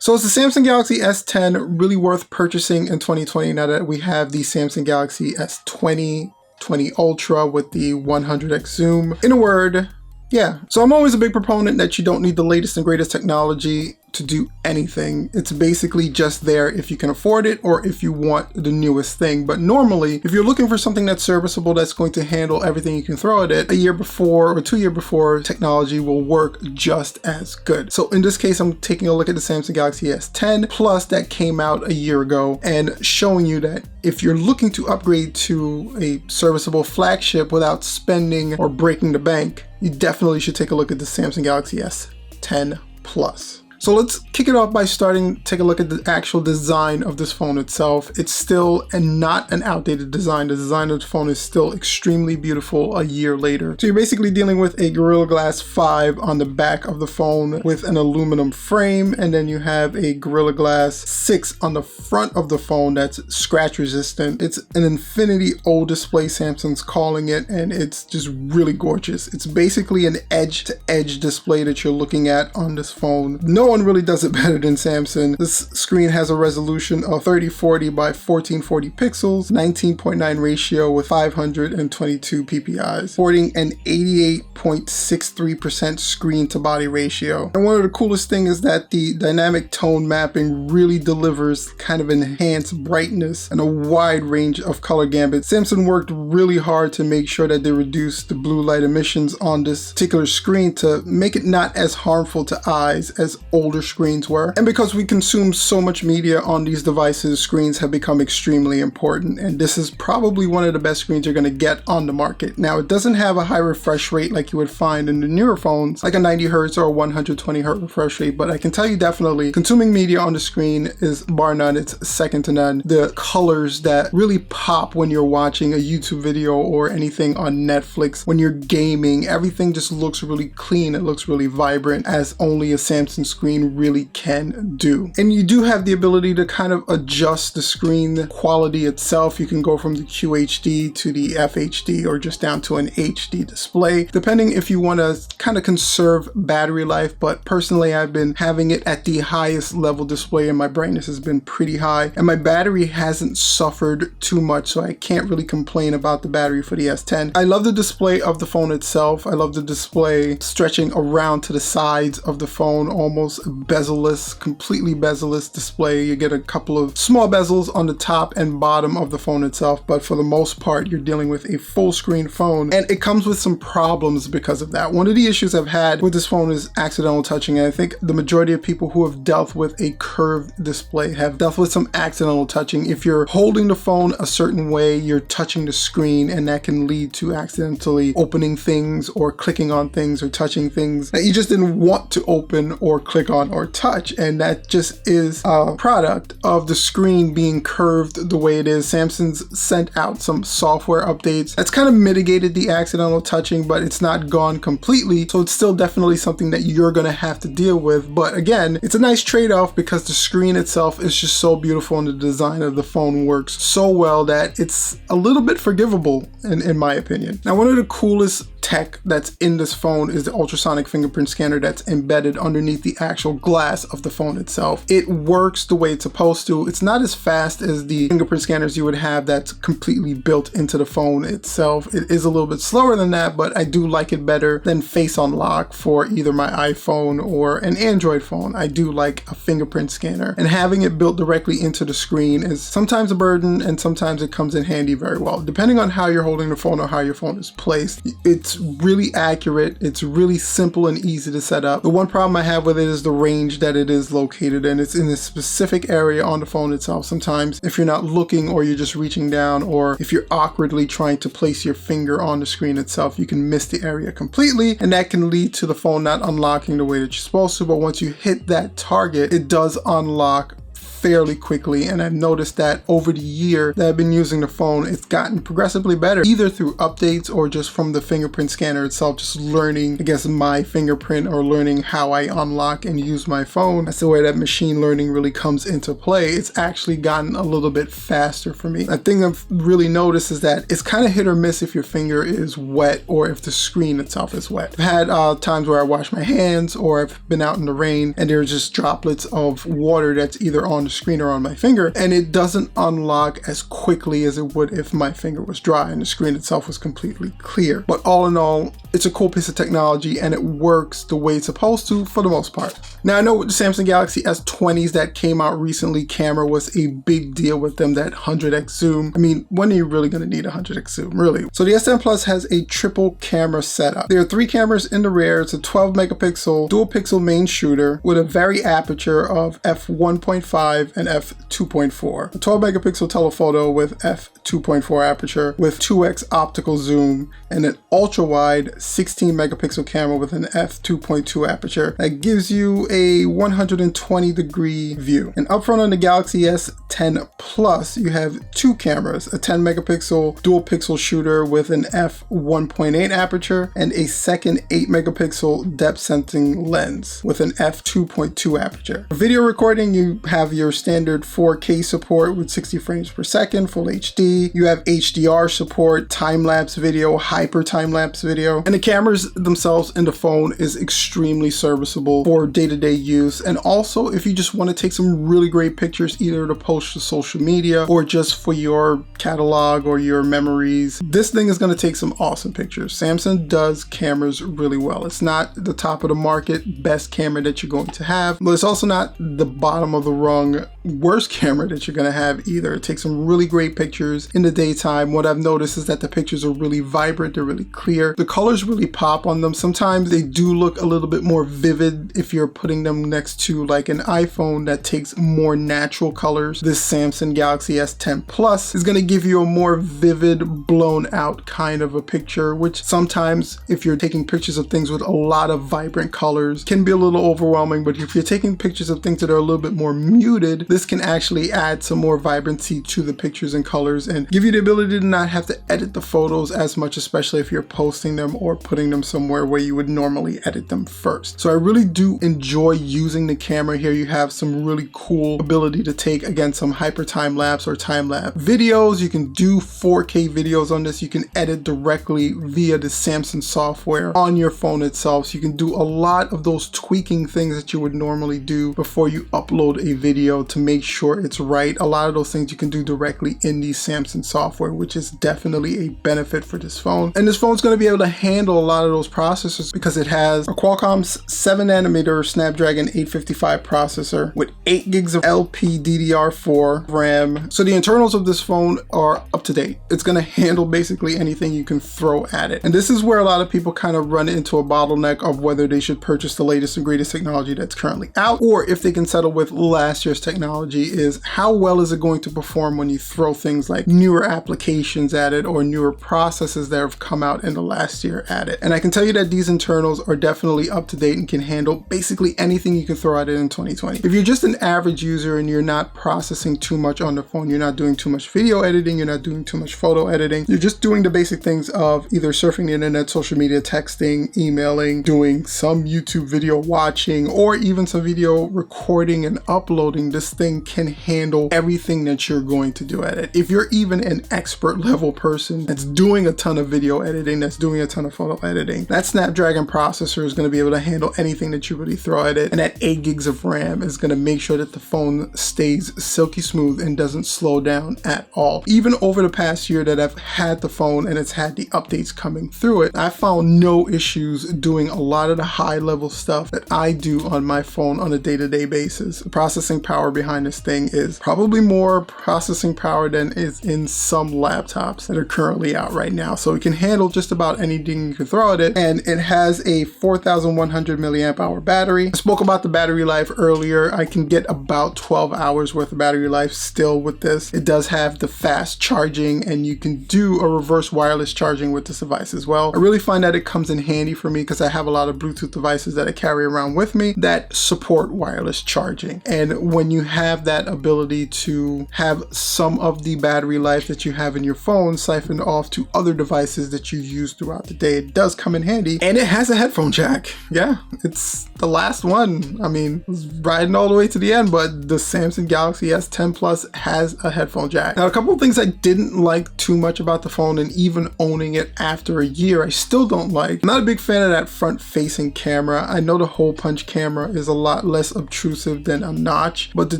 So is the Samsung Galaxy S10 really worth purchasing in 2020 now that we have the Samsung Galaxy S20, 20 Ultra with the 100x zoom? In a word, yeah. So I'm always a big proponent that you don't need the latest and greatest technology to do anything. It's basically just there if you can afford it or if you want the newest thing. But normally, if you're looking for something that's serviceable, that's going to handle everything you can throw at it, a year before or 2 years before, technology will work just as good. So in this case, I'm taking a look at the Samsung Galaxy S10 Plus that came out a year ago and showing you that if you're looking to upgrade to a serviceable flagship without spending or breaking the bank, you definitely should take a look at the Samsung Galaxy S10 Plus. So let's kick it off by take a look at the actual design of this phone itself. It's still not an outdated design. The design of the phone is still extremely beautiful a year later. So you're basically dealing with a Gorilla Glass 5 on the back of the phone with an aluminum frame, and then you have a Gorilla Glass 6 on the front of the phone that's scratch resistant. It's an Infinity O display, Samsung's calling it, and it's just really gorgeous. It's basically an edge-to-edge display that you're looking at on this phone. No one really does it better than Samsung. This screen has a resolution of 3040 by 1440 pixels, 19.9 ratio with 522 ppi, sporting an 88.63% screen to body ratio. And one of the coolest things is that the dynamic tone mapping really delivers kind of enhanced brightness and a wide range of color gambit. Samsung worked really hard to make sure that they reduced the blue light emissions on this particular screen to make it not as harmful to eyes as older screens were. And because we consume so much media on these devices, screens have become extremely important, and this is probably one of the best screens you're going to get on the market. Now, it doesn't have a high refresh rate like you would find in the newer phones, like a 90 Hz or a 120 Hz refresh rate, but I can tell you definitely consuming media on the screen is bar none. It's second to none. The colors that really pop when you're watching a YouTube video or anything on Netflix, when you're gaming, everything just looks really clean. It looks really vibrant, as only a Samsung screen really can do. And you do have the ability to kind of adjust the screen quality itself. You can go from the QHD to the FHD or just down to an HD display, depending if you want to kind of conserve battery life. But personally, I've been having it at the highest level display and my brightness has been pretty high and my battery hasn't suffered too much, so I can't really complain about the battery for the S10. I love the display of the phone itself. I love the display stretching around to the sides of the phone, almost bezel-less, completely bezel-less display. You get a couple of small bezels on the top and bottom of the phone itself, but for the most part, you're dealing with a full screen phone, and it comes with some problems because of that. One of the issues I've had with this phone is accidental touching, and I think the majority of people who have dealt with a curved display have dealt with some accidental touching. If you're holding the phone a certain way, you're touching the screen, and that can lead to accidentally opening things or clicking on things or touching things that you just didn't want to open or click on or touch, and that just is a product of the screen being curved the way it is. Samsung's sent out some software updates that's kind of mitigated the accidental touching, but it's not gone completely, so it's still definitely something that you're gonna have to deal with. But again, it's a nice trade-off because the screen itself is just so beautiful and the design of the phone works so well that it's a little bit forgivable in my opinion. Now, one of the coolest tech that's in this phone is the ultrasonic fingerprint scanner that's embedded underneath the actual glass of the phone itself. It works the way it's supposed to. It's not as fast as the fingerprint scanners you would have that's completely built into the phone itself. It is a little bit slower than that, but I do like it better than face unlock for either my iPhone or an Android phone. I do like a fingerprint scanner, and having it built directly into the screen is sometimes a burden and sometimes it comes in handy very well. Depending on how you're holding the phone or how your phone is placed, it's really accurate. It's really simple and easy to set up. The one problem I have with it is the range that it is located in. It's in a specific area on the phone itself. Sometimes if you're not looking or you're just reaching down, or if you're awkwardly trying to place your finger on the screen itself, you can miss the area completely, and that can lead to the phone not unlocking the way that you're supposed to. But once you hit that target, it does unlock fairly quickly, and I've noticed that over the year that I've been using the phone, it's gotten progressively better, either through updates or just from the fingerprint scanner itself, just learning, I guess, my fingerprint or learning how I unlock and use my phone. That's the way that machine learning really comes into play. It's actually gotten a little bit faster for me. A thing I've really noticed is that it's kind of hit or miss if your finger is wet or if the screen itself is wet. I've had times where I wash my hands or I've been out in the rain and there's just droplets of water that's either on the screen or on my finger, and it doesn't unlock as quickly as it would if my finger was dry and the screen itself was completely clear. But all in all, it's a cool piece of technology and it works the way it's supposed to for the most part. Now, I know with the Samsung Galaxy S20s that came out recently, camera was a big deal with them, that 100x zoom. I mean, when are you really going to need a 100x zoom, really? So the S10 Plus has a triple camera setup. There are 3 cameras in the rear. It's a 12 megapixel dual pixel main shooter with a vari aperture of f1.5 and f2.4. A 12 megapixel telephoto with f2.4 aperture with 2x optical zoom, and an ultra wide 16 megapixel camera with an f2.2 aperture that gives you a 120 degree view. And up front on the Galaxy S10 Plus, you have 2 cameras, a 10 megapixel dual pixel shooter with an f1.8 aperture and a second 8 megapixel depth sensing lens with an f2.2 aperture. For video recording, you have your standard 4K support with 60 frames per second, full HD. You have HDR support, time-lapse video, hyper time-lapse video, and the cameras themselves in the phone is extremely serviceable for day-to-day use. And also, if you just want to take some really great pictures, either to post to social media or just for your catalog or your memories, this thing is going to take some awesome pictures. Samsung does cameras really well. It's not the top of the market best camera that you're going to have, but it's also not the bottom of the rung worst camera that you're going to have either. It takes some really great pictures in the daytime. What I've noticed is that the pictures are really vibrant, they're really clear, the colors really pop on them. Sometimes they do look a little bit more vivid if you're putting them next to like an iPhone that takes more natural colors. This Samsung Galaxy S10 Plus is going to give you a more vivid, blown out kind of a picture, which sometimes if you're taking pictures of things with a lot of vibrant colors can be a little overwhelming. But if you're taking pictures of things that are a little bit more muted, this can actually add some more vibrancy to the pictures and colors and give you the ability to not have to edit the photos as much, especially if you're posting them or putting them somewhere where you would normally edit them first. So I really do enjoy using the camera here. You have some really cool ability to take, again, some hyper time lapse or time lapse videos. You can do 4K videos on this. You can edit directly via the Samsung software on your phone itself. So you can do a lot of those tweaking things that you would normally do before you upload a video to make sure it's right. A lot of those things you can do directly in the Samsung software, which is definitely a benefit for this phone. And this phone's going to be able to handle a lot of those processors because it has a Qualcomm 7nm Snapdragon 855 processor with 8 gigs of LPDDR4 RAM. So the internals of this phone are up to date. It's going to handle basically anything you can throw at it. And this is where a lot of people kind of run into a bottleneck of whether they should purchase the latest and greatest technology that's currently out, or if they can settle with last year's technology, is how well is it going to perform when you throw things like newer applications at it or newer processes that have come out in the last year at it. And I can tell you that these internals are definitely up to date and can handle basically anything you can throw at it in 2020. If you're just an average user and you're not processing too much on the phone, you're not doing too much video editing, you're not doing too much photo editing, you're just doing the basic things of either surfing the internet, social media, texting, emailing, doing some YouTube video watching, or even some video recording and uploading, this thing can handle everything that you're going to do at it. If you're even an expert level person that's doing a ton of video editing, that's doing a ton of photo editing, that Snapdragon processor is going to be able to handle anything that you really throw at it. And that 8 gigs of RAM is going to make sure that the phone stays silky smooth and doesn't slow down at all. Even over the past year that I've had the phone and it's had the updates coming through it, I found no issues doing a lot of the high level stuff that I do on my phone on a day-to-day basis. The processing power behind this thing is probably more processing power than is in some laptops that are currently out right now. So it can handle just about anything you can throw at it, and it has a 4100 milliamp hour battery. I spoke about the battery life earlier. I can get about 12 hours worth of battery life still with this. It does have the fast charging, and you can do a reverse wireless charging with this device as well. I really find that it comes in handy for me because I have a lot of Bluetooth devices that I carry around with me that support wireless charging. And when you have that ability to have some of the battery life that you have in your phone siphoned off to other devices that you use throughout the day. It does come in handy, and it has a headphone jack. Yeah, it's the last one. I mean, it's riding all the way to the end, but the Samsung Galaxy S10 Plus has a headphone jack. Now, a couple of things I didn't like too much about the phone, and even owning it after a year, I still don't like. I'm not a big fan of that front-facing camera. I know the hole punch camera is a lot less obtrusive than a notch, but the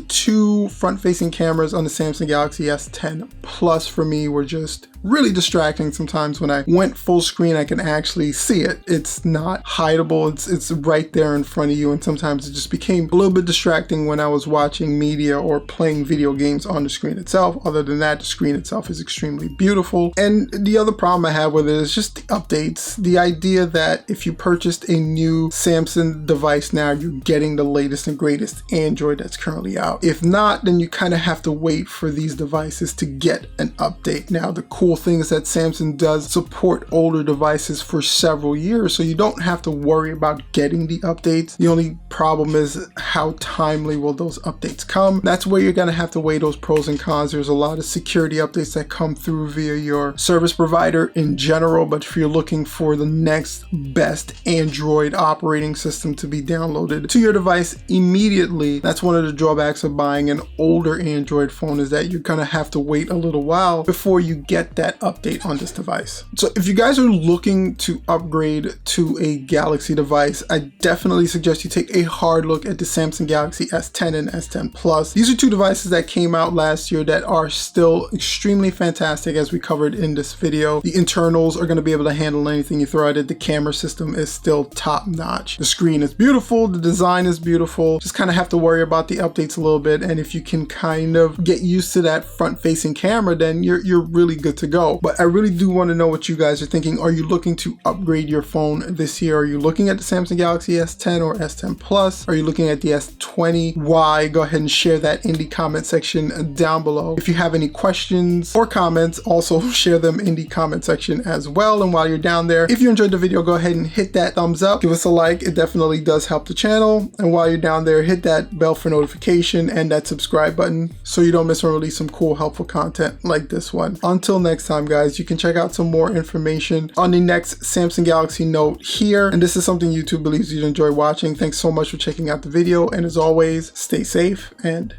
two front-facing cameras on the Samsung Galaxy S10 Plus for me were just really distracting. Sometimes when I went full screen, I can actually see it. It's not hideable. It's right there in front of you, and sometimes it just became a little bit distracting when I was watching media or playing video games on the screen itself. Other than that, the screen itself is extremely beautiful. And the other problem I have with it is just the updates. The idea that if you purchased a new Samsung device now, you're getting the latest and greatest Android that's currently out. If not, then you kind of have to wait for these devices to get an update. Now, the cool thing is that Samsung does support older devices for several years, so you don't have to worry about getting the updates. The only problem is how timely will those updates come. That's where you're going to have to weigh those pros and cons. There's a lot of security updates that come through via your service provider in general, but if you're looking for the next best Android operating system to be downloaded to your device immediately, that's one of the drawbacks of buying an older Android phone, is that you're going to have to wait a little while before you get that update on this device. So if you guys are looking to upgrade to a Galaxy device, I definitely suggest you take a hard look at the Samsung Galaxy S10 and S10 Plus. These are two devices that came out last year that are still extremely fantastic, as we covered in this video. The internals are going to be able to handle anything you throw at it. The camera system is still top notch. The screen is beautiful. The design is beautiful. Just kind of have to worry about the updates a little bit, and if you can kind of get used to that front-facing camera, then you're really good to go. But I really do want to know what you guys are thinking. Are you looking to upgrade your phone this year? Are you looking at the Samsung Galaxy S10 or S10 Plus? Are you looking at the S20? Why? Go ahead and share that in the comment section down below. If you have any questions or comments, also share them in the comment section as well. And while you're down there, if you enjoyed the video, go ahead and hit that thumbs up. Give us a like. It definitely does help the channel. And while you're down there, hit that bell for notification and that subscribe button so you don't miss when I release some cool, helpful content like this one. Until next time, guys, you can check out some more information on the next Samsung Galaxy Note here. And this is something YouTube believes you'd enjoy watching. Thanks so much for checking out the video. And as always, stay safe and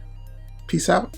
peace out.